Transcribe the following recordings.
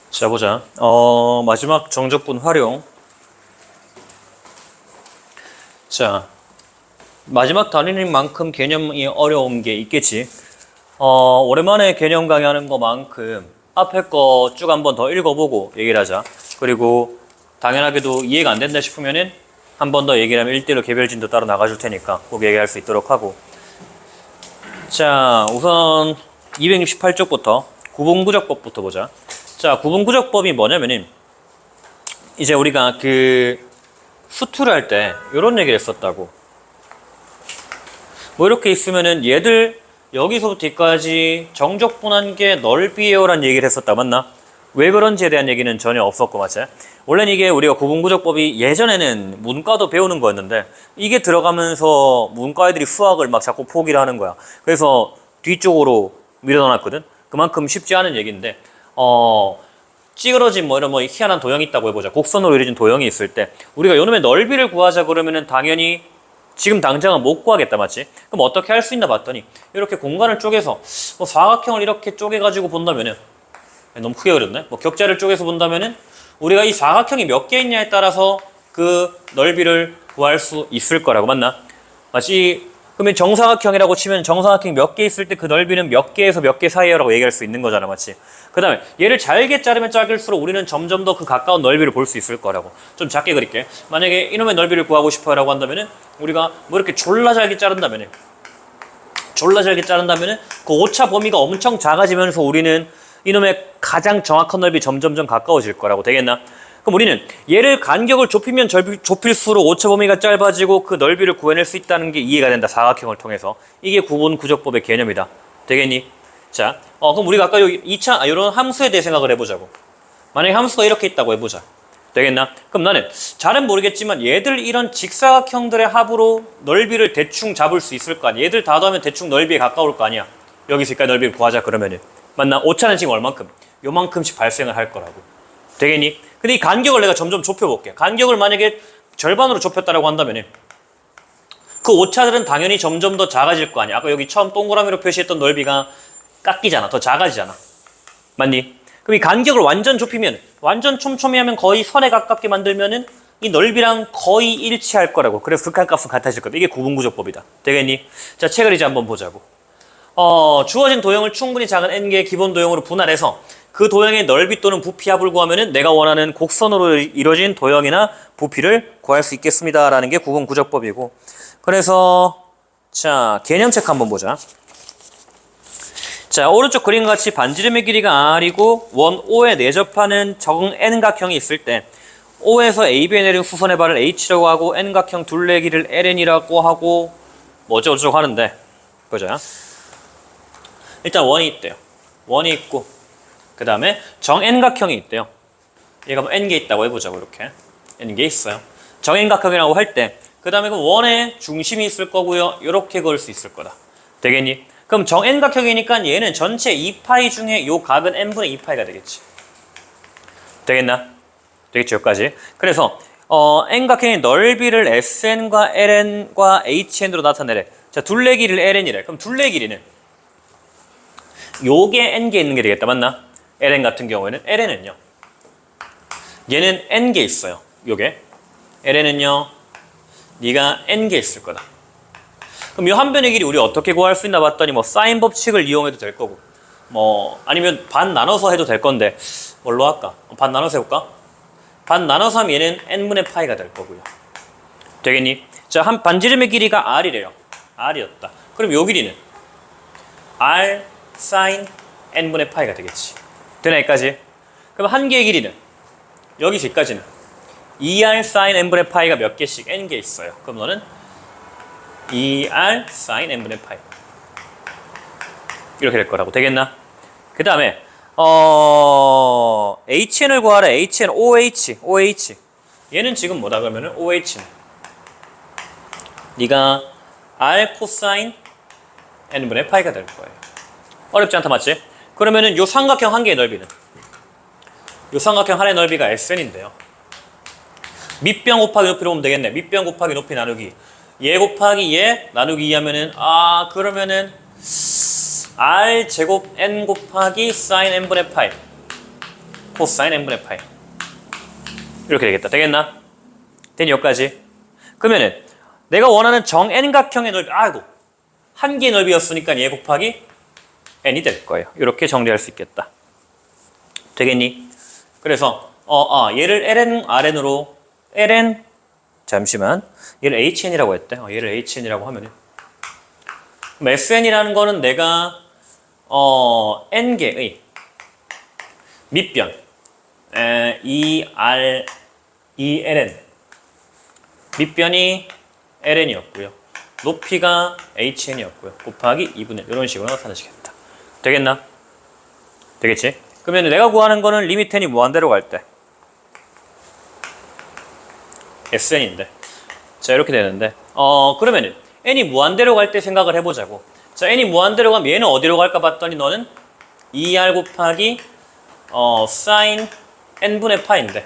자, 보자. 마지막 정적분 활용. 자, 마지막 단위인 만큼 개념이 어려운 게 있겠지. 오랜만에 개념 강의하는 것만큼 앞에 거 쭉 한번 더 읽어보고 얘기를 하자. 그리고 당연하게도 이해가 안 된다 싶으면은 한 번 더 얘기를 하면 1대1로 개별진도 따로 나가줄 테니까 꼭 얘기할 수 있도록 하고. 자, 우선 268쪽부터 구분구적법부터 보자. 자, 구분구적법이 뭐냐면은 이제 우리가 수투를 할 때 이런 얘기를 했었다고. 뭐 이렇게 있으면은 얘들 여기서부터 뒤까지 정적분한 게 넓이에요라는 얘기를 했었다. 맞나? 왜 그런지에 대한 얘기는 전혀 없었고, 맞지? 원래는 이게 우리가 구분구적법이 예전에는 문과도 배우는 거였는데 이게 들어가면서 문과 애들이 수학을 막 자꾸 포기를 하는 거야. 그래서 뒤쪽으로 밀어넣어놨거든. 그만큼 쉽지 않은 얘기인데 찌그러진 뭐 이런 뭐 희한한 도형이 있다고 해보자. 곡선으로 이루어진 도형이 있을 때 우리가 요놈의 넓이를 구하자 그러면은 당연히 지금 당장은 못 구하겠다, 맞지? 그럼 어떻게 할 수 있나 봤더니 이렇게 공간을 쪼개서 뭐 사각형을 이렇게 쪼개가지고 본다면은 너무 크게 그렸네? 뭐 격자를 쪼개서 본다면은 우리가 이 사각형이 몇 개 있냐에 따라서 그 넓이를 구할 수 있을 거라고. 맞나? 마치 그러면 정사각형이라고 치면 정사각형이 몇 개 있을 때 그 넓이는 몇 개에서 몇 개 사이라고 얘기할 수 있는 거잖아, 맞지? 그 다음에 얘를 잘게 자르면 짧을수록 우리는 점점 더 그 가까운 넓이를 볼 수 있을 거라고. 좀 작게 그릴게. 만약에 이놈의 넓이를 구하고 싶어요 라고 한다면은 우리가 뭐 이렇게 졸라 잘게 자른다면은 그 오차 범위가 엄청 작아지면서 우리는 이놈의 가장 정확한 넓이 점점점 가까워질 거라고. 되겠나? 그럼 우리는 얘를 간격을 좁히면 좁힐수록 오차 범위가 짧아지고 그 넓이를 구해낼 수 있다는 게 이해가 된다. 사각형을 통해서. 이게 구분구적법의 개념이다. 되겠니? 자, 그럼 우리가 아까 이런 함수에 대해 생각을 해보자고. 만약에 함수가 이렇게 있다고 해보자. 되겠나? 그럼 나는 잘은 모르겠지만 얘들 이런 직사각형들의 합으로 넓이를 대충 잡을 수 있을 거 아니야. 얘들 다 더하면 대충 넓이에 가까울 거 아니야. 여기서 여기까지 넓이를 구하자 그러면은. 맞나? 오차는 지금 얼만큼? 요만큼씩 발생을 할 거라고. 되겠니? 근데 이 간격을 내가 점점 좁혀볼게. 간격을 만약에 절반으로 좁혔다라고 한다면은 그 오차들은 당연히 점점 더 작아질 거 아니야. 아까 여기 처음 동그라미로 표시했던 넓이가 깎이잖아. 더 작아지잖아. 맞니? 그럼 이 간격을 완전 좁히면, 완전 촘촘히 하면 거의 선에 가깝게 만들면은 이 넓이랑 거의 일치할 거라고. 그래서 극한값은 같아질 거다. 이게 구분구적법이다. 되겠니? 자, 책을 이제 한번 보자고. 주어진 도형을 충분히 작은 n개의 기본 도형으로 분할해서 그 도형의 넓이 또는 부피 합을 구하면은 내가 원하는 곡선으로 이루어진 도형이나 부피를 구할 수 있겠습니다라는 게 구분구적법이고. 그래서 자, 개념책 한번 보자. 자, 오른쪽 그림과 같이 반지름의 길이가 r이고 원 O에 내접하는 정 n각형이 있을 때 O에서 AB에 내린 수선의 발을 h라고 하고 n각형 둘레 길이를 ln이라고 하고 뭐 어쩌고저쩌고 하는데 보자. 일단 원이 있대요. 원이 있고 그 다음에 정 n각형이 있대요. 얘가 뭐 n개 있다고 해보자고. 이렇게 n개 있어요. 정 n각형이라고 할 때 그 다음에 그 원에 중심이 있을 거고요. 이렇게 그을 수 있을 거다. 되겠니? 그럼 정 n각형이니까 얘는 전체 2파이 중에 요 각은 n분의 2파이가 되겠지. 되겠나? 되겠죠, 여기까지. 그래서 n각형의 넓이를 sn과 ln과 hn으로 나타내래. 자, 둘레 길이를 ln이래. 그럼 둘레 길이는 요게 n개 있는 게 되겠다. 맞나? ln 같은 경우에는 ln은요. 얘는 n개 있어요. 요게. ln은요. 네가 n개 있을 거다. 그럼 이 한 변의 길이 우리 어떻게 구할 수 있나 봤더니 뭐 사인 법칙을 이용해도 될 거고 뭐 아니면 반 나눠서 해도 될 건데 뭘로 할까? 반 나눠서 해볼까? 반 나눠서 하면 얘는 n분의 파이가 될 거고요. 되겠니? 자, 한 반지름의 길이가 r이래요. r이었다. 그럼 요 길이는 r sin n분의 파이가 되겠지. 되나 여기까지? 그럼 한 개의 길이는 여기서 여기까지는 2r sin n분의 파이가 몇 개씩 n개 있어요. 그럼 너는 2r sin n분의 파이 이렇게 될 거라고. 되겠나? 그 다음에 hn을 구하라. hn OH 얘는 지금 뭐다 그러면은 OH는 네가 r 코사인 n분의 파이가 될 거예요. 어렵지 않다, 맞지? 그러면은 요 삼각형 한 개의 넓이는 요 삼각형 하나의 넓이가 sn인데요. 밑변 곱하기 높이로 보면 되겠네. 밑변 곱하기 높이 나누기 얘 곱하기 얘 나누기 2 하면은 그러면은 r 제곱 n 곱하기 sin n분의 파이 코사인 n분의 파이. 이렇게 되겠다. 되겠나? 되니 여기까지. 그러면은 내가 원하는 정 n각형의 넓이, 아이고, 한 개의 넓이였으니까 얘 곱하기 n이 될 거예요. 이렇게 정리할 수 있겠다. 되겠니? 그래서 얘를 ln, rn으로 ln, 잠시만, 얘를 hn이라고 했대. 얘를 hn이라고 하면은 그럼 sn이라는 거는 내가 n개의 밑변 ln 밑변이 ln이었고요. 높이가 hn이었고요. 곱하기 2분의 1 이런 식으로 나타내시겠다. 되겠나? 되겠지? 그러면 내가 구하는 거는 리미트 n이 무한대로 갈 때 sn인데, 자 이렇게 되는데 그러면은 n이 무한대로 갈 때 생각을 해보자고. 자 n이 무한대로 가면 얘는 어디로 갈까 봤더니 너는 2r 곱하기 sin n분의 파인데,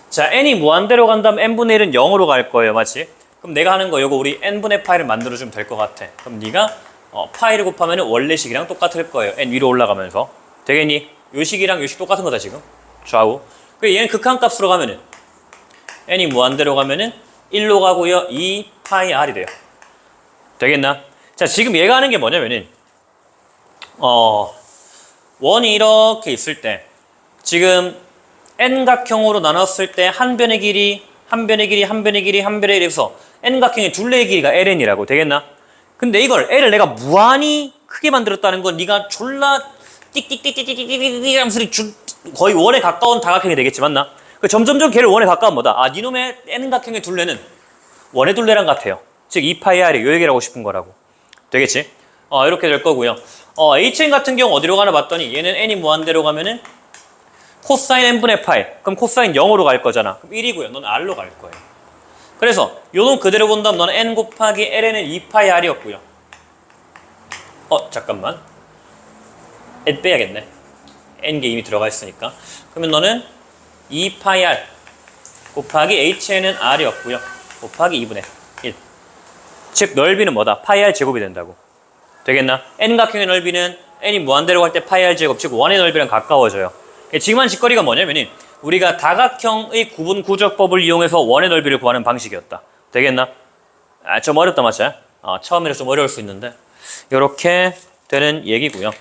자 n이 무한대로 간다면 n분의 1은 0으로 갈 거예요. 맞지? 그럼 내가 하는 거 이거 우리 n분의 파이를 만들어주면 될 것 같아. 그럼 네가 파이를 곱하면 원래 식이랑 똑같을 거예요. n 위로 올라가면서. 되겠니? 요 식이랑 요 식 똑같은 거다 지금. 좌우. 그리고 얘는 극한값으로 가면은 n이 무한대로 가면은 1로 가고요. 2 파이 r이 돼요. 되겠나? 자 지금 얘가 하는 게 뭐냐면은 원이 이렇게 있을 때 지금 n각형으로 나눴을 때 한 변의 길이, 한 변의 길이, 한 변의 길이, 한 변의 길이에서 n각형의 둘레의 길이가 ln이라고. 되겠나? 근데 이걸 l을 내가 무한히 크게 만들었다는 건 네가 졸라 띡띡띡띡띡띡띡 하면서 거의 원에 가까운 다각형이 되겠지, 맞나? 점점점 걔를 원에 가까운 뭐다? 니놈의 n각형의 둘레는 원의 둘레랑 같아요. 즉 2파이 r이 요 얘기를 하고 싶은 거라고. 되겠지? 이렇게 될 거고요. hn 같은 경우 어디로 가나 봤더니 얘는 n이 무한대로 가면은 코사인 n분의 파이. 그럼 코사인 0으로 갈 거잖아. 그럼 1이고요. 넌 r로 갈 거예요. 그래서 요놈 그대로 본다면 너는 n 곱하기 ln은 2파이 r이었고요. 잠깐만. n 빼야겠네. n게 이미 들어가 있으니까. 그러면 너는 2파이 r 곱하기 hn은 r이었고요. 곱하기 2분의 1. 즉 넓이는 뭐다? 파이 r 제곱이 된다고. 되겠나? n각형의 넓이는 n이 무한대로 갈 때 파이 r 제곱, 즉 원의 넓이랑 가까워져요. 지금 한 짓거리가 뭐냐면은 우리가 다각형의 구분 구조법을 이용해서 원의 넓이를 구하는 방식이었다. 되겠나? 좀 어렵다 맞지? 처음이라 좀 어려울 수 있는데 이렇게 되는 얘기고요.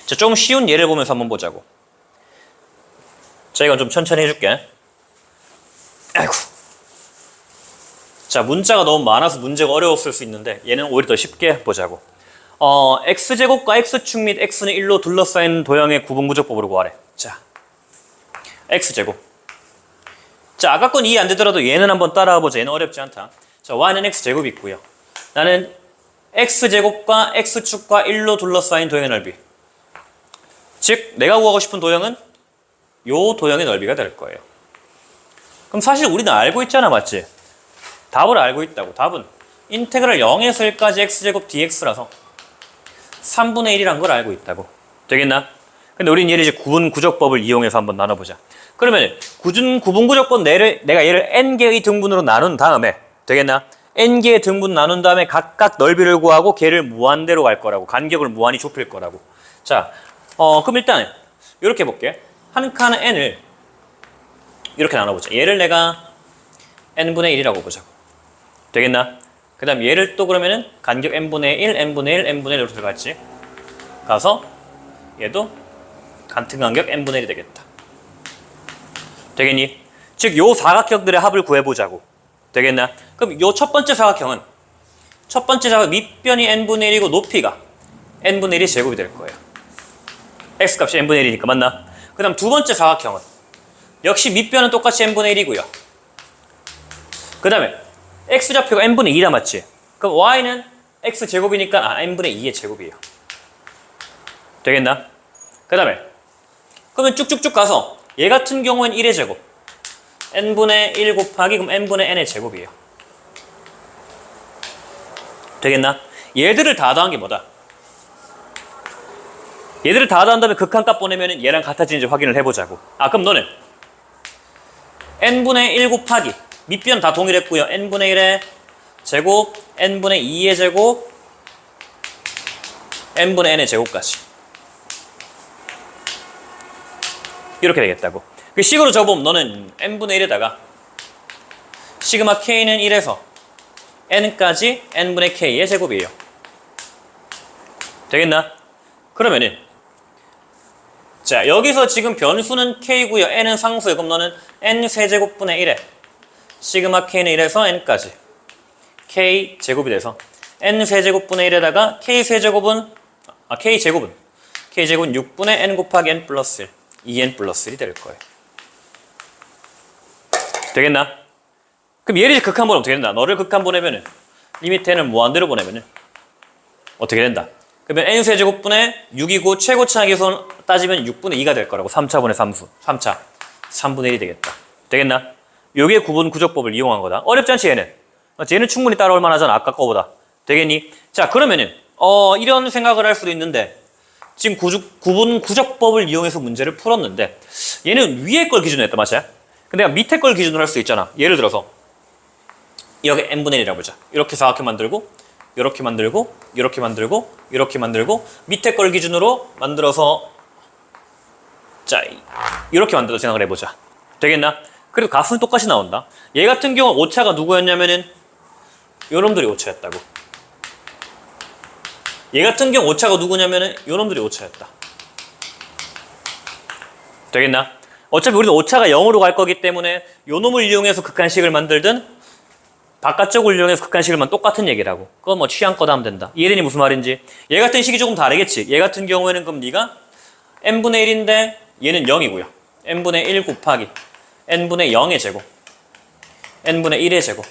자, 좀 쉬운 예를 보면서 한번 보자고. 자, 이건 좀 천천히 해줄게. 아이고. 자, 문자가 너무 많아서 문제가 어려웠을 수 있는데 얘는 오히려 더 쉽게 보자고. x제곱과 x축 및 x는 1로 둘러싸인 도형의 구분구조법으로 구하래. 자, x제곱. 자, 아까 건 이해 안 되더라도 얘는 한번 따라와보자. 얘는 어렵지 않다. 자, y는 x제곱이 있고요. 나는 x제곱과 x축과 1로 둘러싸인 도형의 넓이. 즉, 내가 구하고 싶은 도형은 요 도형의 넓이가 될 거예요. 그럼 사실 우리는 알고 있잖아, 맞지? 답을 알고 있다고. 답은 인테그랄 0에서 1까지 x제곱 dx라서 3분의 1이란 걸 알고 있다고. 되겠나? 근데 우리는 얘를 이제 구분구조법을 이용해서 한번 나눠보자. 그러면 구분구조법 내가 얘를 n개의 등분으로 나눈 다음에, 되겠나? n개의 등분 나눈 다음에 각각 넓이를 구하고 걔를 무한대로 갈 거라고. 간격을 무한히 좁힐 거라고. 자, 그럼 일단 이렇게 해볼게. 한 칸은 n을 이렇게 나눠보자. 얘를 내가 n분의 1이라고 보자고. 되겠나? 그 다음 얘를 또 그러면은 간격 n분의 1, n분의 1, n분의 1로 들어갔지. 가서 얘도 같은 간격 n분의 1이 되겠다. 되겠니? 즉 요 사각형들의 합을 구해보자고. 되겠나? 그럼 요 첫 번째 사각형은 첫 번째 사각 밑변이 n분의 1이고 높이가 n분의 1이 제곱이 될 거예요. x값이 n분의 1이니까 맞나? 그 다음 두 번째 사각형은 역시 밑변은 똑같이 n분의 1이고요. 그 다음에 x좌표가 n분의 2라 맞지? 그럼 y는 x제곱이니까 n분의 2의 제곱이에요. 되겠나? 그 다음에 그러면 쭉쭉쭉 가서 얘 같은 경우엔 1의 제곱 n분의 1 곱하기 그럼 n분의 n의 제곱이에요. 되겠나? 얘들을 다 더한 게 뭐다? 얘들을 다 더한 다음에 극한값 보내면 얘랑 같아지는지 확인을 해보자고. 그럼 너는 n분의 1 곱하기 밑변 다 동일했고요. n분의 1의 제곱, n분의 2의 제곱, n분의 n의 제곱까지. 이렇게 되겠다고. 그 식으로 적으면 너는 n분의 1에다가 시그마 k는 1에서 n까지 n분의 k의 제곱이에요. 되겠나? 그러면은 자, 여기서 지금 변수는 k고요. n은 상수예요. 그럼 너는 n 세제곱분의 1에 시그마 k는 1에서 n까지 k 제곱이 돼서 n 세제곱분의 1에다가 k 제곱은 6분의 n 곱하기 n 플러스 1 2n 플러스 1이 될 거예요. 되겠나? 그럼 얘를 극한 보내면 어떻게 된다? 너를 극한 보내면은 리미트 n을 무한대로 보내면은 어떻게 된다? 그러면 n 세제곱분의 6이고 최고차항에서 따지면 6분의 2가 될 거라고. 3차분의 3수 3차 3분의 1이 되겠다. 되겠나? 요게 구분 구조법을 이용한 거다. 어렵지 않지 얘는? 얘는 충분히 따라올 만하잖아. 아까 거보다. 되겠니? 자, 그러면은 이런 생각을 할 수도 있는데 지금 구분 구조법을 이용해서 문제를 풀었는데 얘는 위에 걸 기준으로 했다. 맞아요? 근데 내가 밑에 걸 기준으로 할 수 있잖아. 예를 들어서 여기 n분의 1이라고 보자. 이렇게 사각형 만들고 이렇게 만들고 이렇게 만들고 이렇게 만들고 밑에 걸 기준으로 만들어서 자 이렇게 만들어서 생각을 해보자. 되겠나? 그리고 값은 똑같이 나온다. 얘 같은 경우 오차가 누구였냐면은 요놈들이 오차였다고. 얘 같은 경우 오차가 누구냐면은 요놈들이 오차였다. 되겠나? 어차피 우리는 오차가 0으로 갈 거기 때문에 요놈을 이용해서 극한식을 만들든 바깥쪽을 이용해서 극한식을만 똑같은 얘기라고. 그건 뭐 취향껏 하면 된다. 이해되니 무슨 말인지? 얘 같은 식이 조금 다르겠지. 얘 같은 경우에는 그럼 네가 n분의 1인데 얘는 0이고요. n분의 1 곱하기 n분의 0의 제곱 n분의 1의 제곱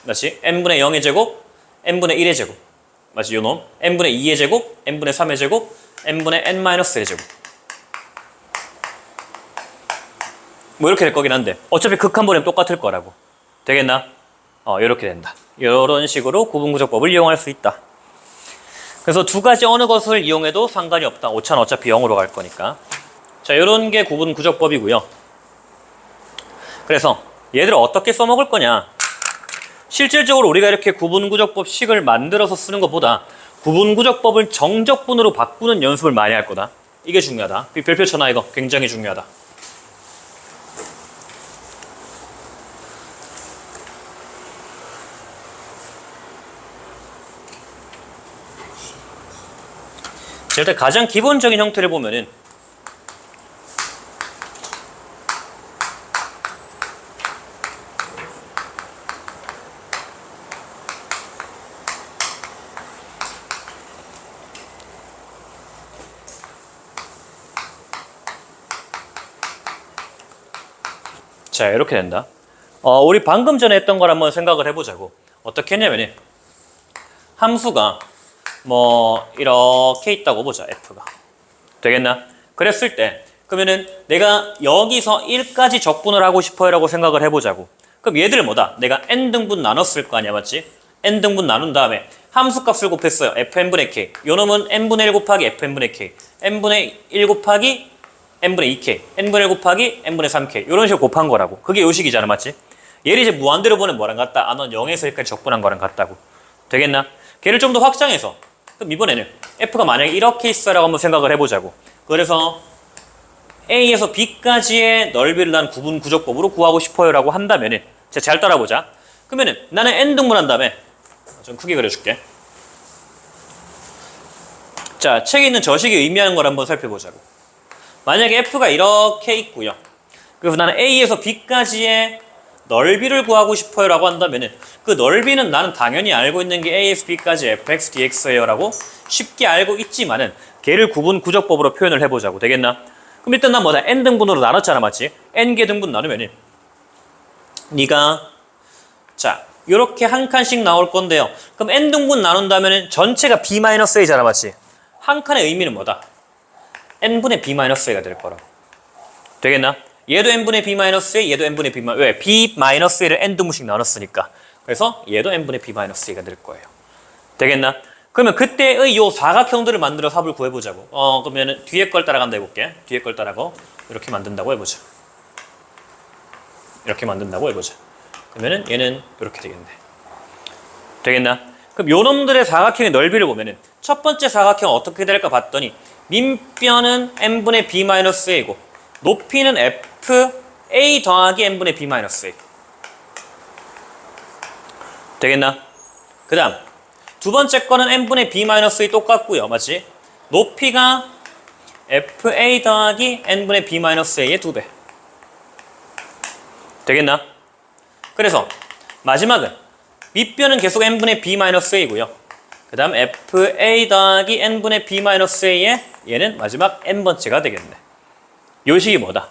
맞지? n분의 0의 제곱 n분의 1의 제곱 맞지? 요놈 n분의 2의 제곱 n분의 3의 제곱 n분의 n-1의 제곱 뭐 이렇게 될 거긴 한데 어차피 극한 보내면 똑같을 거라고. 되겠나? 이렇게 된다. 이런 식으로 구분구조법을 이용할 수 있다. 그래서 두 가지 어느 것을 이용해도 상관이 없다. 오차는 어차피 0으로 갈 거니까. 자, 이런 게 구분구조법이고요. 그래서 얘들을 어떻게 써먹을 거냐. 실질적으로 우리가 이렇게 구분구조법 식을 만들어서 쓰는 것보다 구분구조법을 정적분으로 바꾸는 연습을 많이 할 거다. 이게 중요하다. 별표 쳐놔 이거. 굉장히 중요하다. 일단 가장 기본적인 형태를 보면은 자 이렇게 된다. 우리 방금 전에 했던 걸 한번 생각을 해보자고. 어떻게 했냐면은 함수가 뭐 이렇게 있다고 보자. f가 되겠나? 그랬을 때 그러면은 내가 여기서 1까지 적분을 하고 싶어요 라고 생각을 해보자고. 그럼 얘들을 뭐다? 내가 n등분 나눴을 거 아니야 맞지? n등분 나눈 다음에 함수값을 곱했어요. fn분의 k 요놈은 n분의 1 곱하기 fn분의 k n분의 1 곱하기 n분의 2k n분의 1 곱하기 n분의 3k 이런 식으로 곱한 거라고. 그게 요 식이잖아 맞지? 얘를 이제 무한대로 보내면 뭐랑 같다? 넌 0에서 1까지 적분한 거랑 같다고. 되겠나? 걔를 좀 더 확장해서 그럼 이번에는 f가 만약에 이렇게 있어라고 한번 생각을 해보자고. 그래서 a에서 b까지의 넓이를 난 구분 구조법으로 구하고 싶어요 라고 한다면은 잘 따라보자. 그러면은 나는 n등분 한 다음에 좀 크게 그려줄게. 자, 책에 있는 저식이 의미하는 걸 한번 살펴보자고. 만약에 f가 이렇게 있고요. 그래서 나는 a에서 b까지의 넓이를 구하고 싶어요 라고 한다면은 그 넓이는 나는 당연히 알고 있는 게 a에서 b까지 fx dx예요 라고 쉽게 알고 있지만은 걔를 구분 구조법으로 표현을 해보자고. 되겠나? 그럼 일단 난 뭐다? n등분으로 나눴잖아 맞지? n개 등분 나누면은 네가 자 요렇게 한 칸씩 나올 건데요. 그럼 n등분 나눈다면은 전체가 b-a잖아 맞지? 한 칸의 의미는 뭐다? n분의 b-a가 될 거라고. 되겠나? 얘도 n분의 b-a, 얘도 n분의 b-a. 왜? b-a를 n등분씩 나눴으니까. 그래서 얘도 n분의 b-a가 될 거예요. 되겠나? 그러면 그때의 요 사각형들을 만들어 합을 구해보자고. 그러면 뒤에 걸 따라간다 해볼게. 뒤에 걸 따라고 이렇게 만든다고 해보자. 이렇게 만든다고 해보자. 그러면은 얘는 이렇게 되겠네. 되겠나? 그럼 요놈들의 사각형의 넓이를 보면은 첫 번째 사각형 어떻게 될까 봤더니 민변은 n분의 b-a이고 높이는 f a 더하기 n분의 b 마이너스 a. 되겠나? 그 다음 두 번째 거는 n분의 b 마이너스 a 똑같고요. 맞지? 높이가 fa 더하기 n분의 b 마이너스 a의 2배. 되겠나? 그래서 마지막은 밑변은 계속 n분의 b 마이너스 a고요. 그 다음 fa 더하기 n분의 b 마이너스 a의 얘는 마지막 n번째가 되겠네. 요 식이 뭐다?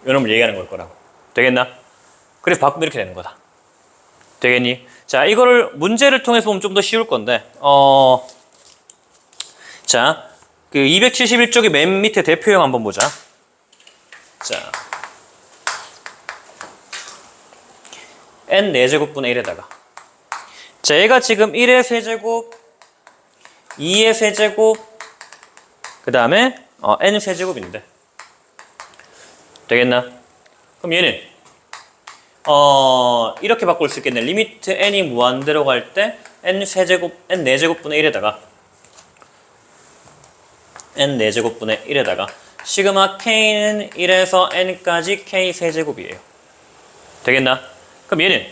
요놈을 얘기하는 걸 거라고. 되겠나? 그래서 바꾸면 이렇게 되는 거다. 되겠니? 자, 이거를 문제를 통해서 보면 좀 더 쉬울 건데, 자, 그 271쪽의 맨 밑에 대표형 한번 보자. 자, n 4제곱분의 1에다가. 자, 얘가 지금 1의 세제곱, 2의 세제곱, 그 다음에 n 세제곱인데. 되겠나? 그럼 얘는 이렇게 바꿀 수 있겠네. 리미트 n이 무한대로 갈 때 n 4제곱분의 1에다가 n 4제곱분의 1에다가 시그마 k는 1에서 n까지 k 세제곱이에요. 되겠나? 그럼 얘는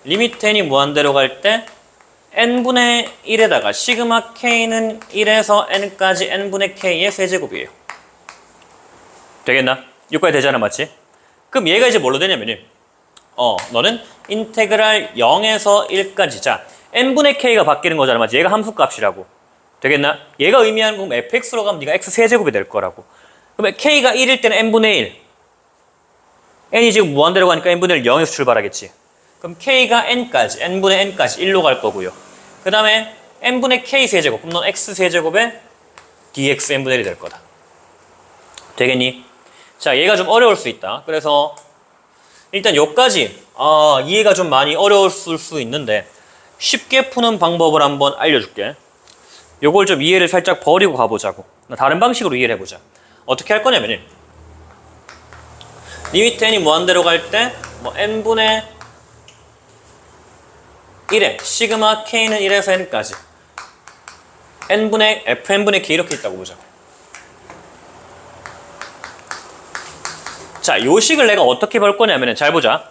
리미트 n이 무한대로 갈 때 n분의 1에다가 시그마 k는 1에서 n까지 n분의 k의 세제곱이에요. 되겠나? 여기까지 되잖아, 맞지? 그럼 얘가 이제 뭘로 되냐면은 너는 인테그랄 0에서 1까지. 자, n분의 k가 바뀌는 거잖아, 맞지? 얘가 함수값이라고. 되겠나? 얘가 의미하는 건 fx로 가면 네가 x 세제곱이 될 거라고. 그러면 k가 1일 때는 n분의 1. n이 지금 무한대로 가니까 n분의 1 0에서 출발하겠지. 그럼 k가 n까지, n분의 n까지 1로 갈 거고요. 그 다음에 n분의 k 세제곱. 그럼 넌 x 세제곱에 dx n분의 1이 될 거다. 되겠니? 자, 얘가 좀 어려울 수 있다. 그래서 일단 여기까지 이해가 좀 많이 어려웠을 수 있는데 쉽게 푸는 방법을 한번 알려줄게. 요걸 좀 이해를 살짝 버리고 가보자고. 다른 방식으로 이해를 해보자. 어떻게 할 거냐면은 리미트 n이 무한대로 갈 때 뭐 n분의 1에 시그마 k는 1에서 n까지 n분의 fn분의 k 이렇게 있다고 보자. 자, 요 식을 내가 어떻게 볼 거냐면은 잘 보자.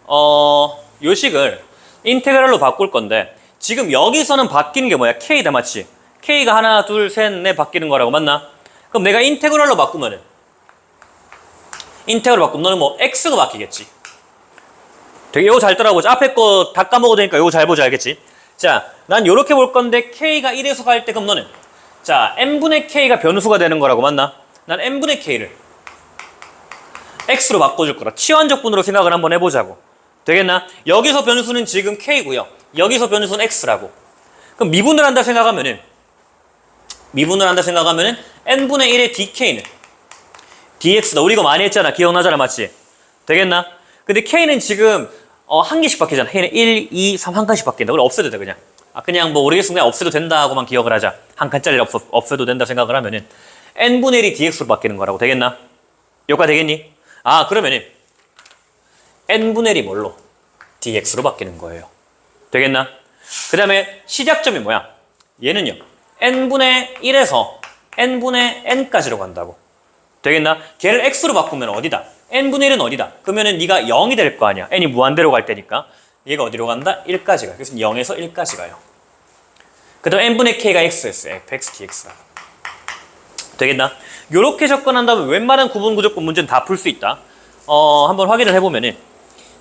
요 식을 인테그랄로 바꿀 건데 지금 여기서는 바뀌는 게 뭐야? k다, 맞지? k가 하나, 둘, 셋, 넷 바뀌는 거라고, 맞나? 그럼 내가 인테그랄로 바꾸면은 너는 뭐 x가 바뀌겠지. 되게 요거 잘 따라보자. 앞에 거 다 까먹어도 되니까 요거 잘 보자, 알겠지? 자, 난 요렇게 볼 건데 k가 1에서 갈 때 그럼 너는 자, n분의 k가 변수가 되는 거라고, 맞나? 난 n분의 k를 x로 바꿔줄 거라. 치환적분으로 생각을 한번 해보자고. 되겠나? 여기서 변수는 지금 k고요. 여기서 변수는 x라고. 그럼 미분을 한다 생각하면은 n분의 1의 dk는 dx다. 우리 이거 많이 했잖아. 기억나잖아, 맞지? 되겠나? 근데 k는 지금 한 개씩 바뀌잖아. k는 1, 2, 3 한 칸씩 바뀐다. 그럼 없애도 돼, 그냥. 그냥 뭐 모르겠으면 그냥 없애도 된다 하고만 기억을 하자. 한 칸짜리 없애도 된다 생각을 하면은 n분의 1이 dx로 바뀌는 거라고. 되겠나? 여기까지 되겠니? 그러면은 n분의 1이 뭘로? dx로 바뀌는 거예요. 되겠나? 그 다음에 시작점이 뭐야? 얘는요, n분의 1에서 n분의 n까지로 간다고. 되겠나? 걔를 x로 바꾸면 어디다? n분의 1은 어디다? 그러면은 네가 0이 될 거 아니야. n이 무한대로 갈 때니까. 얘가 어디로 간다? 1까지 가요. 그래서 0에서 1까지 가요. 그 다음 n분의 k가 x였어요. fx dx가. 되겠나? 요렇게 접근한다면 웬만한 구분구조법 문제는 다 풀 수 있다. 한번 확인을 해보면은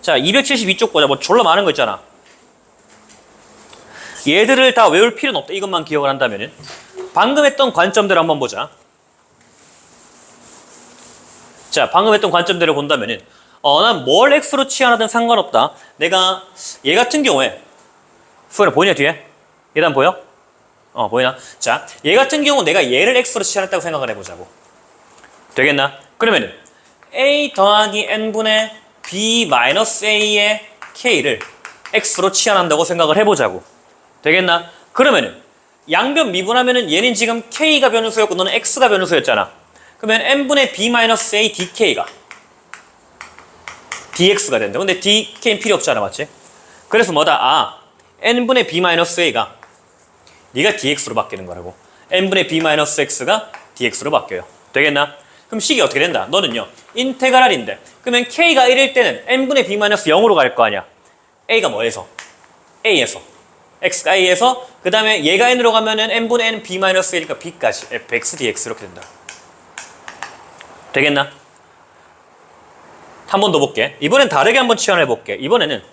자, 272쪽 보자. 뭐 졸라 많은 거 있잖아. 얘들을 다 외울 필요는 없다. 이것만 기억을 한다면은 방금 했던 관점대로 한번 보자. 자, 방금 했던 관점대로 본다면은 난 뭘 x로 치환하든 상관없다. 내가 얘 같은 경우에 수현아 보이냐 뒤에? 얘단 보여? 보이나? 자, 얘 같은 경우 내가 얘를 x로 치환했다고 생각을 해보자고. 되겠나? 그러면은 a 더하기 n분의 b 마이너스 a의 k를 x로 치환한다고 생각을 해보자고. 되겠나? 그러면은 양변 미분하면은 얘는 지금 k가 변수였고 너는 x가 변수였잖아. 그러면 n분의 b 마이너스 a dk가 dx가 된다. 근데 dk는 필요 없잖아, 맞지? 그래서 뭐다? n분의 b 마이너스 a가 네가 dx로 바뀌는 거라고. n분의 b 마이너스 x가 dx로 바뀌어요. 되겠나? 그럼 식이 어떻게 된다? 너는요 인테그랄인데 그러면 k가 1일 때는 n분의 b-0으로 갈 거 아니야. a가 뭐에서? a에서 x가 a에서 그 다음에 얘가 n으로 가면은 n분의 n b-1이니까 b까지 fx dx 이렇게 된다. 되겠나? 한 번 더 볼게. 이번엔 다르게 한번 치환해 볼게. 이번에는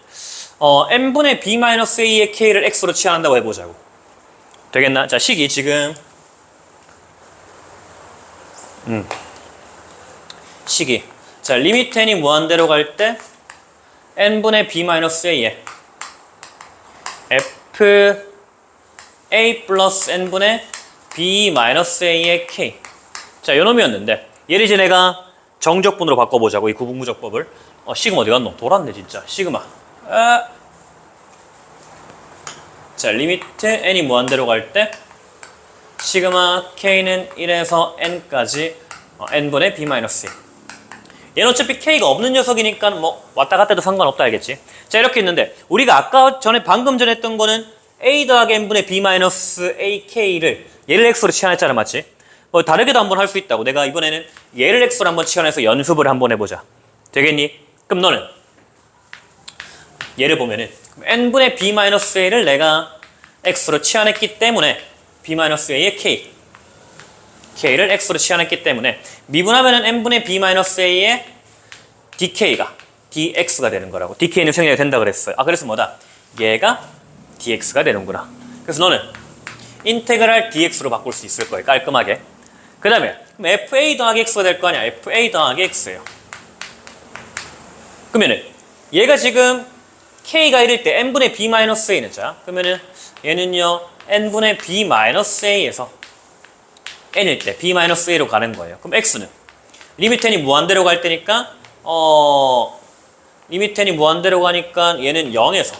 n분의 b-a의 k를 x로 치환한다고 해보자고. 되겠나? 자, 식이 지금 식이 자 리미트 n이 무한대로 갈 때 n분의 b-a에 f a 플러스 n분의 b-a의 k 자 요놈이었는데 얘를 이제 내가 정적분으로 바꿔보자고. 이 구분무적법을 시그마 어디 갔노? 돌았네 진짜. 시그마 자 리미트 n이 무한대로 갈 때 시그마 k는 1에서 n까지 n분의 b-a 얘는 어차피 k가 없는 녀석이니까 뭐 왔다 갔다 해도 상관없다 알겠지? 자 이렇게 있는데 우리가 아까 전에 방금 전에 했던 거는 a 더하기 n분의 b-ak를 얘를 x로 치환했잖아 맞지? 뭐 다르게도 한번 할 수 있다고. 내가 이번에는 얘를 x로 한번 치환해서 연습을 한번 해보자. 되겠니? 그럼 너는 얘를 보면은 n분의 b-a를 내가 x로 치환했기 때문에 b-a의 k를 x로 치환했기 때문에 미분하면은 n분의 b-a의 dk가 dx가 되는 거라고. dk는 생략이 된다 그랬어요. 그래서 뭐다? 얘가 dx가 되는구나. 그래서 너는 인테그랄 dx로 바꿀 수 있을 거예요. 깔끔하게. 그 다음에 fa 더하기 x가 될 거 아니야. fa 더하기 x예요. 그러면은 얘가 지금 k가 1일 때 n분의 b-a는 자 그러면은 얘는요 n분의 b-a에서 n일 때 b-a로 가는 거예요. 그럼 x는 리미트 n이 무한대로 갈 때니까 리미트 n이 무한대로 가니까 얘는 0에서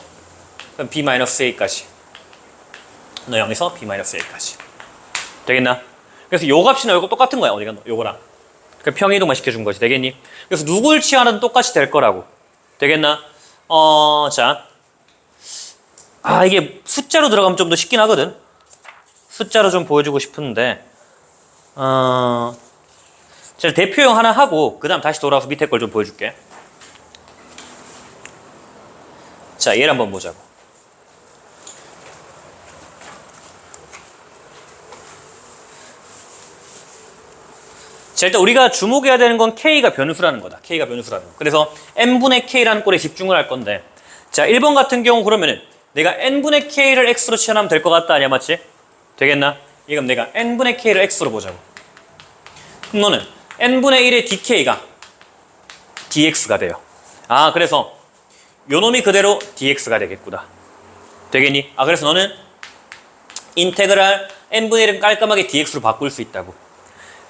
그럼 b-a까지 너 0에서 b-a까지 되겠나? 그래서 요 값이나 요거 똑같은 거야. 어디가 요거랑 그 평이동만 시켜준 거지. 되겠니? 그래서 누굴 치환하든 똑같이 될 거라고. 되겠나? 자 이게 숫자로 들어가면 좀 더 쉽긴 하거든. 숫자로 좀 보여주고 싶은데 제가 대표형 하나 하고 그 다음 다시 돌아와서 밑에 걸 좀 보여줄게. 자 얘를 한번 보자고. 자 일단 우리가 주목해야 되는 건 k가 변수라는 거다. k가 변수라는 거. 그래서 n분의 k라는 꼴에 집중을 할 건데 자 1번 같은 경우 그러면은 내가 n분의 k를 x로 치환하면 될 것 같다 아니야 맞지? 되겠나? 그럼 내가 n분의 k를 x로 보자고. 그럼 너는 n분의 1의 dk가 dx가 돼요. 그래서 요놈이 그대로 dx가 되겠구나. 되겠니? 그래서 너는 인테그랄 n분의 1은 깔끔하게 dx로 바꿀 수 있다고.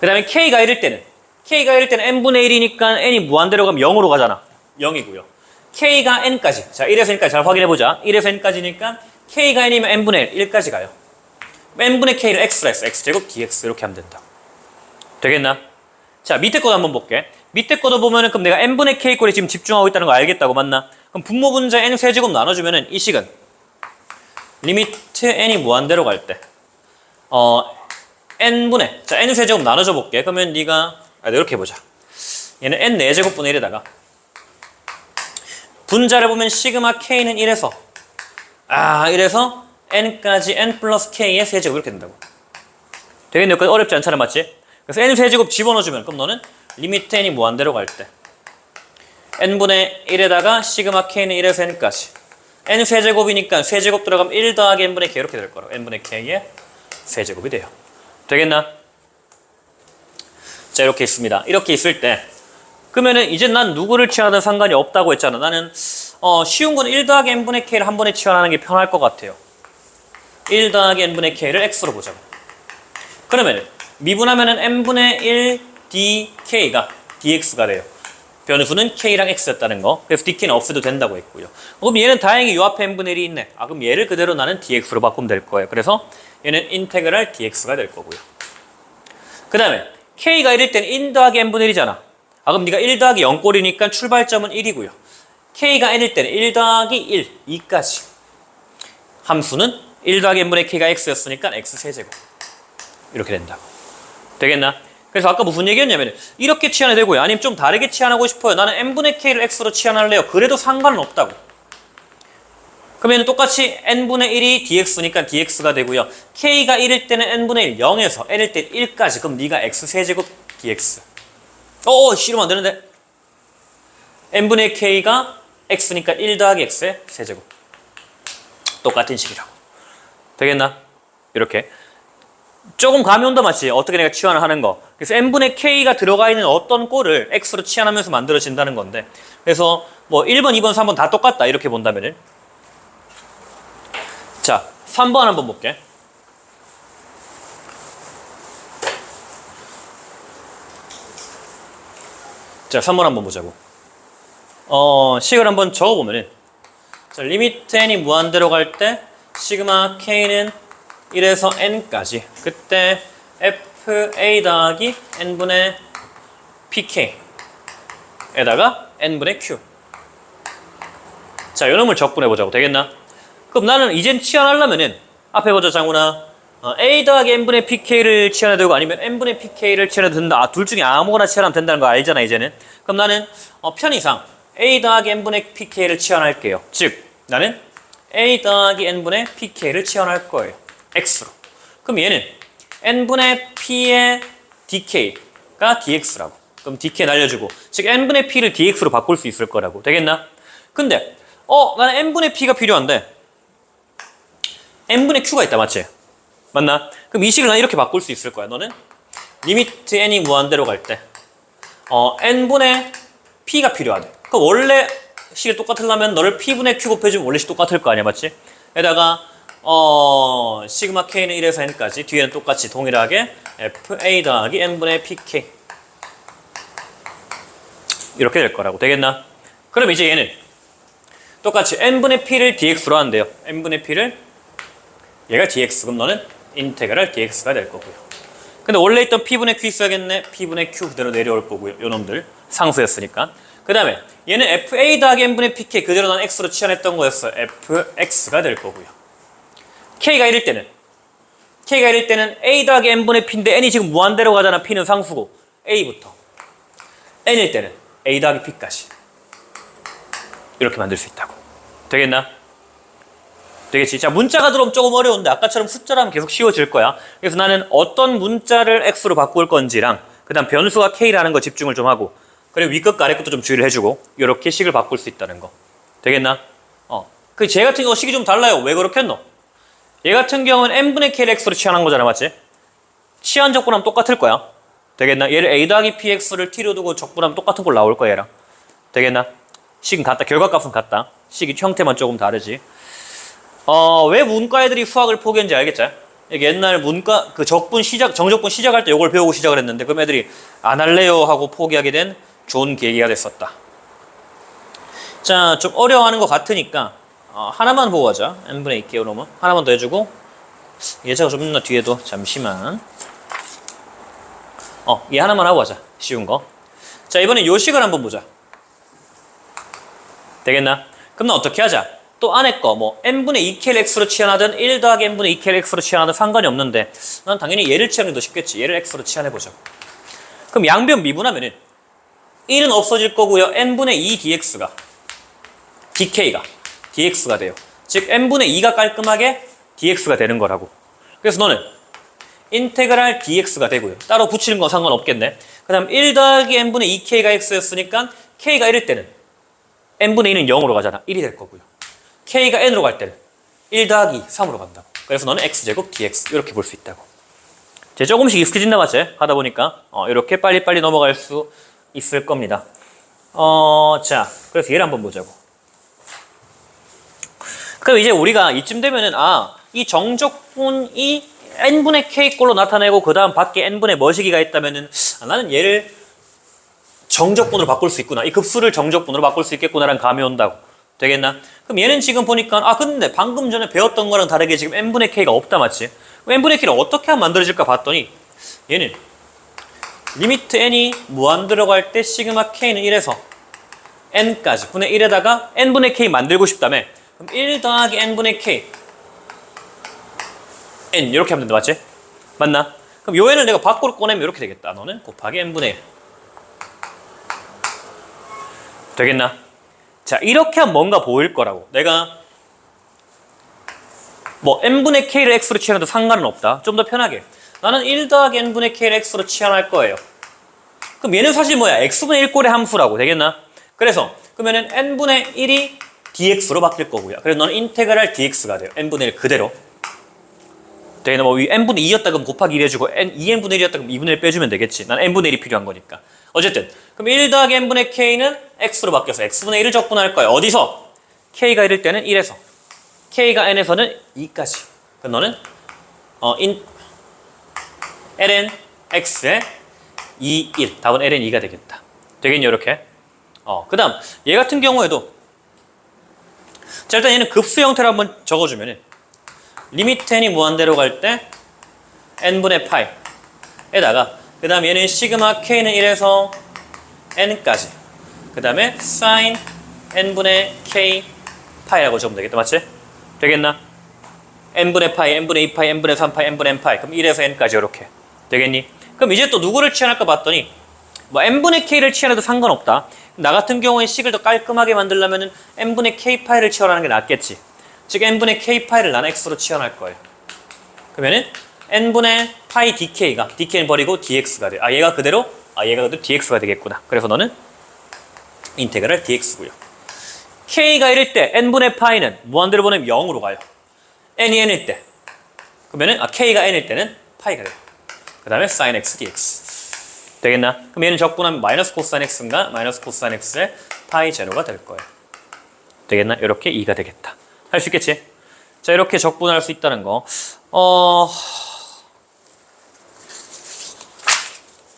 그 다음에 k가 1일 때는 n분의 1이니까 n이 무한대로 가면 0으로 가잖아. 0이고요. k가 n까지. 자 1에서 n까지 잘 확인해보자. 1에서 n까지니까 k가 n이면 n분의 1, 1까지 가요. n분의 k를 x로 했어. x제곱 dx 이렇게 하면 된다. 되겠나? 자 밑에 거도 한번 볼게. 밑에 거도 보면은 그럼 내가 n분의 k 꼴에 지금 집중하고 있다는 거 알겠다고 맞나? 그럼 분모 분자 n 세제곱 나눠주면은 이 식은 리미트 n이 무한대로 갈 때 n분의 자 n 세제곱 나눠줘 볼게. 그러면 네가 이렇게 해보자. 얘는 n 4제곱분의 1에다가 분자를 보면 시그마 k는 1에서 1에서 n까지 n 플러스 k의 세제곱 이렇게 된다고. 되겠네. 여기까지 어렵지 않잖아 맞지? 그래서 n 세제곱 집어넣어주면 그럼 너는 리미트 n이 무한대로 갈 때 n분의 1에다가 시그마 k는 1에서 n까지 n 세제곱이니까 세제곱 들어가면 1 더하기 n분의 k 이렇게 될 거라고. n분의 k의 세제곱이 돼요. 되겠나? 자 이렇게 있습니다. 이렇게 있을 때 그러면은 이제 난 누구를 치환하든 상관이 없다고 했잖아. 나는 쉬운 건 1 더하기 n분의 k를 한 번에 치환하는 게 편할 것 같아요. 1 더하기 n분의 k를 x로 보자고. 그러면 미분하면은 n분의 1 dk가 dx가 돼요. 변수는 k랑 x였다는 거. 그래서 dk는 없애도 된다고 했고요. 그럼 얘는 다행히 요 앞에 n분의 1이 있네. 그럼 얘를 그대로 나는 dx로 바꾸면 될 거예요. 그래서 얘는 인테그랄 dx가 될 거고요. 그 다음에 k가 1일 때는 1 더하기 n분의 1이잖아. 그럼 네가 1 더하기 0꼴이니까 출발점은 1이고요. k가 n일 때는 1 더하기 1, 2까지. 함수는 1 더하기 n분의 k가 x였으니까 x 세제곱. 이렇게 된다고. 되겠나? 그래서 아까 무슨 얘기였냐면 이렇게 치환이 되고요. 아니면 좀 다르게 치환하고 싶어요. 나는 n분의 k를 x로 치환할래요. 그래도 상관은 없다고. 그러면 똑같이 n분의 1이 dx니까 dx가 되고요. k가 1일 때는 n분의 1, 0에서 n일 때 1까지. 그럼 네가 x세제곱 dx. 이러면 안 되는데. n분의 k가 x니까 1 더하기 x의 세제곱. 똑같은 식이라고. 되겠나? 이렇게. 조금 감이 온다 맞지? 어떻게 내가 치환을 하는 거. 그래서 n분의 k가 들어가 있는 어떤 꼴을 x로 치환하면서 만들어진다는 건데. 그래서 뭐 1번, 2번, 3번 다 똑같다. 이렇게 본다면은. 자, 3번 한번 볼게. 자, 3번 한번 보자고. 식을 한번 적어보면은. 자, 리미트 n이 무한대로 갈 때, 시그마 k는 1에서 n까지. 그때 fa 더하기 n분의 pk. 에다가 n분의 q. 자, 요 놈을 적분해보자고. 되겠나? 그럼 나는 이젠 치환하려면은 앞에 보자 장훈아. a 더하기 n분의 pk를 치환해도 되고 아니면 n분의 pk를 치환해도 된다. 둘 중에 아무거나 치환하면 된다는 거 알잖아 이제는. 그럼 나는 편의상 a 더하기 n분의 pk를 치환할게요. 즉 나는 a 더하기 n분의 pk를 치환할 거예요. x로. 그럼 얘는 n분의 p의 dk가 dx라고. 그럼 dk 날려주고 즉 n분의 p를 dx로 바꿀 수 있을 거라고. 되겠나? 근데 나는 n분의 p가 필요한데 n분의 q가 있다 맞지? 맞나? 그럼 이 식을 난 이렇게 바꿀 수 있을 거야. 너는 리미트 n이 무한대로 갈 때 n분의 p가 필요하대. 그럼 원래 식이 똑같으려면 너를 p분의 q 곱해주면 원래 식 똑같을 거 아니야 맞지? 에다가 시그마 k는 1에서 n까지 뒤에는 똑같이 동일하게 fa 더하기 n분의 pk 이렇게 될 거라고. 되겠나? 그럼 이제 얘는 똑같이 n분의 p를 dx로 하는데요. n분의 p를 얘가 dx. 그럼 너는 인테그랄 dx가 될 거고요. 근데 원래 있던 p분의 q 있어야겠네. p분의 q 그대로 내려올 거고요. 요 놈들 상수였으니까. 그 다음에 얘는 fa 더하기 n분의 pk 그대로 난 x로 치환했던 거였어. fx가 될 거고요. k가 1일 때는 a 더하기 n분의 p인데 n이 지금 무한대로 가잖아. p는 상수고 a부터 n일 때는 a 더하기 p까지 이렇게 만들 수 있다고. 되겠나? 되겠지? 자, 문자가 들어오면 조금 어려운데 아까처럼 숫자라면 계속 쉬워질 거야. 그래서 나는 어떤 문자를 x로 바꿀 건지랑 그 다음 변수가 k라는 거 집중을 좀 하고 그리고 위끝과 아래끝도 좀 주의를 해주고 이렇게 식을 바꿀 수 있다는 거. 되겠나? 쟤 같은 경우 식이 좀 달라요. 왜 그렇게 했노? 얘 같은 경우는 n분의 k를 x로 치환한 거잖아. 맞지? 치환 적분하면 똑같을 거야. 되겠나? 얘를 a 더하기 px를 t로 두고 적분하면 똑같은 걸 나올 거야 얘랑. 되겠나? 식은 같다. 결과값은 같다. 식이 형태만 조금 다르지. 왜 문과 애들이 수학을 포기했는지 알겠죠? 이게 옛날 문과 그 정적분 시작할 때 이걸 배우고 시작을 했는데 그럼 애들이 안 할래요 하고 포기하게 된 좋은 계기가 됐었다. 자, 좀 어려워하는 것 같으니까 하나만 보고 하자. n분의 2k 오면 하나만 더 해주고 예제가 좀 있나 뒤에도 잠시만. 얘 하나만 하고 하자. 쉬운 거. 자, 이번엔 요 식을 한번 보자. 되겠나? 그럼 나 어떻게 하자? 또 안에 거 뭐 n분의 2k를 x로 치환하든 1 더하기 n분의 2k를 x로 치환하든 상관이 없는데 난 당연히 얘를 치환해도 더 쉽겠지. 얘를 x로 치환해보자. 그럼 양변 미분하면은 1은 없어질 거고요. n분의 2 dx가 dk가 dx가 돼요. 즉 n분의 2가 깔끔하게 dx가 되는 거라고. 그래서 너는 인테그랄 dx가 되고요. 따로 붙이는 건 상관없겠네. 그 다음 1 더하기 n분의 2k가 x였으니까 k가 1일 때는 n분의 2는 0으로 가잖아. 1이 될 거고요. k가 n으로 갈 때는 1 더하기 3으로 간다고. 그래서 너는 x제곱 dx 이렇게 볼 수 있다고. 이제 조금씩 익숙해진다 맞지? 하다 보니까 이렇게 빨리빨리 넘어갈 수 있을 겁니다. 자, 그래서 얘를 한번 보자고. 그럼 이제 우리가 이쯤 되면은 이 정적분이 n분의 k꼴로 나타내고 그 다음 밖에 n분의 머시기가 있다면은 나는 얘를 정적분으로 바꿀 수 있구나. 이 급수를 정적분으로 바꿀 수 있겠구나라는 감이 온다고. 되겠나? 그럼 얘는 지금 보니까 근데 방금 전에 배웠던 거랑 다르게 지금 n분의 k가 없다 맞지? 그럼 n분의 k를 어떻게 하면 만들어질까 봤더니 얘는 리미트 n이 무한 들어갈 때 시그마 k는 1에서 n까지 분의 1에다가 n분의 k 만들고 싶다며 그럼 1 더하기 n분의 k n 이렇게 하면 된다 맞지? 맞나? 그럼 요 n을 내가 밖으로 꺼내면 이렇게 되겠다. 너는 곱하기 n분의 1. 되겠나? 자, 이렇게 하면 뭔가 보일 거라고. 내가 뭐 n분의 k를 x로 치환해도 상관은 없다. 좀 더 편하게. 나는 1 더하기 n분의 k를 x로 치환할 거예요. 그럼 얘는 사실 뭐야? x분의 1꼴의 함수라고. 되겠나? 그래서 그러면은 n분의 1이 dx로 바뀔 거고요. 그래서 너는 인테그랄 dx가 돼요. n분의 1 그대로. 되겠나? 뭐 n분의 2였다 그럼 곱하기 1 해주고 2n분의 1이었다 그럼 2분의 1 빼주면 되겠지. 난 n분의 1이 필요한 거니까. 어쨌든 그럼 1 더하기 n분의 k는 x로 바뀌어서 x분의 1을 적분할 거야. 어디서? k가 1일 때는 1에서 k가 n에서는 2까지. 그럼 너는 ln x의 2, 1. 답은 ln 2가 되겠다. 되겠니? 이렇게. 그 다음 얘 같은 경우에도 자, 일단 얘는 급수 형태로 한번 적어주면은 리미트 n이 무한대로 갈 때 n분의 파이에다가 그 다음 얘는 시그마 k는 1에서 n까지 그 다음에 sin n분의 k 파이라고 적으면 되겠다. 맞지? 되겠나? n분의 파이, n분의 2파이, n분의 3파이, n분의 n파이 그럼 1에서 n까지 이렇게 되겠니? 그럼 이제 또 누구를 치환할까 봤더니 뭐 n분의 k를 치환해도 상관없다. 나 같은 경우에 식을 더 깔끔하게 만들려면 n분의 k파이를 치환하는 게 낫겠지. 즉 n분의 k파이를 나는 x로 치환할 거예요. 그러면은 n분의 파이 dk가 dk는 버리고 dx가 돼. 얘가 그대로 dx가 되겠구나. 그래서 너는 인테그랄 dx고요. k가 1일 때 n분의 파이는 무한대로 보내면 0으로 가요. n이 n일 때 그러면은 k가 n일 때는 파이가 돼요. 그 다음에 sin x dx 되겠나? 그럼 얘는 적분하면 마이너스 코사인 x인가 마이너스 코사인 x의 파이 제로가 될 거예요. 되겠나? 이렇게 2가 되겠다. 할 수 있겠지? 자, 이렇게 적분할 수 있다는 거.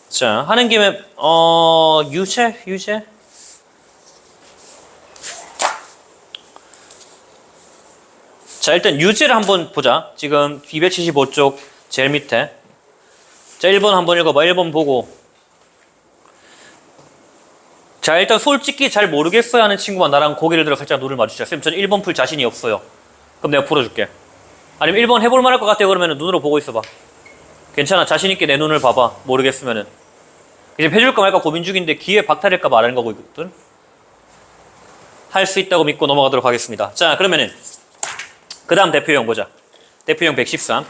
자, 하는 김에 유제? 자, 일단 유제를 한번 보자. 지금 275쪽 제일 밑에. 자, 1번 한번 읽어봐. 1번 보고. 자, 일단 솔직히 잘 모르겠어요 하는 친구만 나랑 고개를 들어 살짝 눈을 마주치자. 쌤, 저는 1번 풀 자신이 없어요. 그럼 내가 풀어줄게. 아니면 1번 해볼 만할 것 같아요. 그러면 눈으로 보고 있어봐. 괜찮아. 자신있게 내 눈을 봐봐. 모르겠으면은. 이제 해줄까 말까 고민 중인데 기회 박탈할까 말하는 거거든. 할 수 있다고 믿고 넘어가도록 하겠습니다. 자, 그러면은 그 다음 대표형 보자. 대표형 113.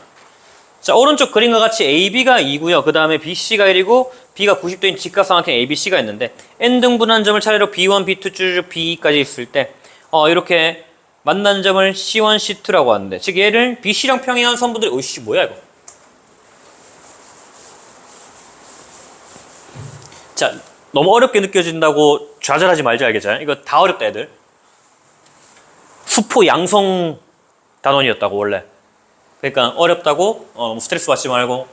자, 오른쪽 그림과 같이 AB가 2고요. 그 다음에 BC가 1이고 B가 90도인 직각삼각형 ABC가 있는데 n등분한 점을 차례로 B1, B2, 쭈쭈 B까지 있을 때 이렇게 만난 점을 C1, C2라고 하는데 즉 얘를 BC랑 평행한 선분들이 오이씨 뭐야 이거. 자, 너무 어렵게 느껴진다고 좌절하지 말자 알겠죠? 이거 다 어렵다 애들. 수포 양성 단원이었다고 원래. 그러니까 어렵다고 스트레스 받지 말고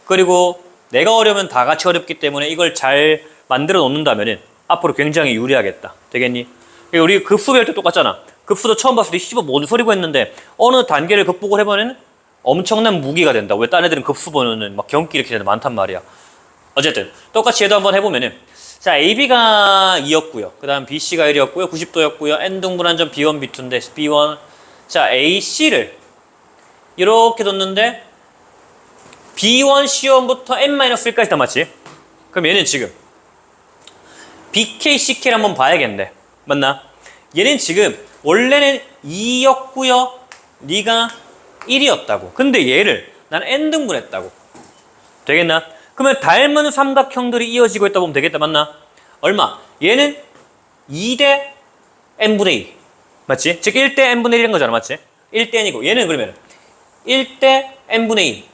그리고 내가 어려우면 다 같이 어렵기 때문에 이걸 잘 만들어 놓는다면 앞으로 굉장히 유리하겠다. 되겠니? 우리 급수 배울 때 똑같잖아. 급수도 처음 봤을 때 씨발 뭔 소리고 했는데 어느 단계를 극복을 해보면 엄청난 무기가 된다. 왜 딴 애들은 급수 보면은 막 경기 이렇게 되는 많단 말이야. 어쨌든 똑같이 얘도 한번 해보면은 자, AB가 2였고요. 그 다음 BC가 1이었고요. 90도였고요. n등분한 점 B1, B2인데 B1 자, AC를 이렇게 뒀는데 B1, C1부터 N-1까지 다 맞지? 그럼 얘는 지금 BK, CK를 한번 봐야겠는데 맞나? 얘는 지금 원래는 2였고요. 네가 1이었다고. 근데 얘를 나는 N등분했다고. 되겠나? 그러면 닮은 삼각형들이 이어지고 있다 보면 되겠다. 맞나? 얼마? 얘는 2대 N분의 2 맞지? 즉 1대 N분의 1인 거잖아. 맞지? 1대 N이고 얘는 그러면 1대 N분의 2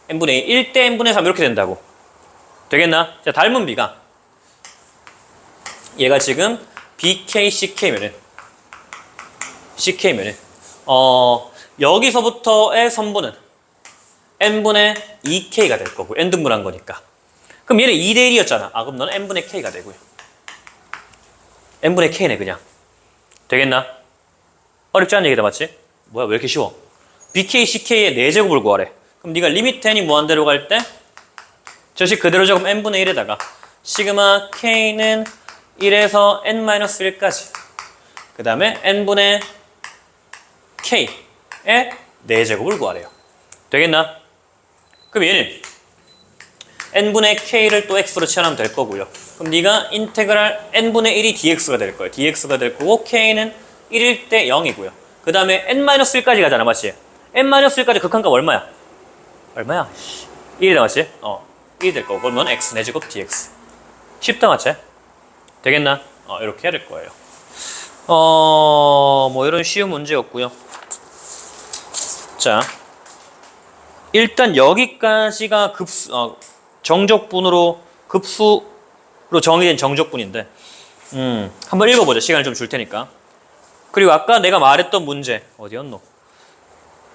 N분의 2 1대 N분의 3 이렇게 된다고. 되겠나? 자, 닮은 B가 얘가 지금 BK, CK면은 여기서부터의 선분은 N분의 2K가 될 거고 N등분한 거니까. 그럼 얘는 2대 1이었잖아. 그럼 너는 N분의 K가 되고요. N분의 K네 그냥. 되겠나? 어렵지 않은 얘기다 맞지? 뭐야 왜 이렇게 쉬워? BK, CK의 4제곱을 구하래. 그럼 네가 리미트 n이 무한대로 갈 때 저식 그대로 적으면 n분의 1에다가 시그마 k는 1에서 n-1까지 그 다음에 n분의 k의 4제곱을 구하래요. 되겠나? 그럼 얘는 n분의 k를 또 x로 치환하면 될 거고요. 그럼 네가 인테그랄 n분의 1이 dx가 될 거예요. dx가 될 거고 k는 1일 때 0이고요. 그 다음에 n-1까지 가잖아, 맞지? n-1까지 극한값 얼마야? 얼마야? 1이다, 맞지? 1이 될 거고 그러면 x 내제곱 dx. 쉽다, 맞지? 되겠나? 이렇게 해야 될 거예요. 뭐 이런 쉬운 문제였고요. 자, 일단 여기까지가 정적분으로 급수로 정의된 정적분인데 한번 읽어보자. 시간을 좀 줄 테니까. 그리고 아까 내가 말했던 문제 어디였노?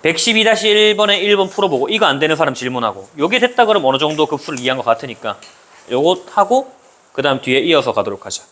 112-1번에 1번 풀어보고 이거 안 되는 사람 질문하고 요게 됐다 그러면 어느 정도 급수를 이해한 것 같으니까 요거 하고 그 다음 뒤에 이어서 가도록 하자.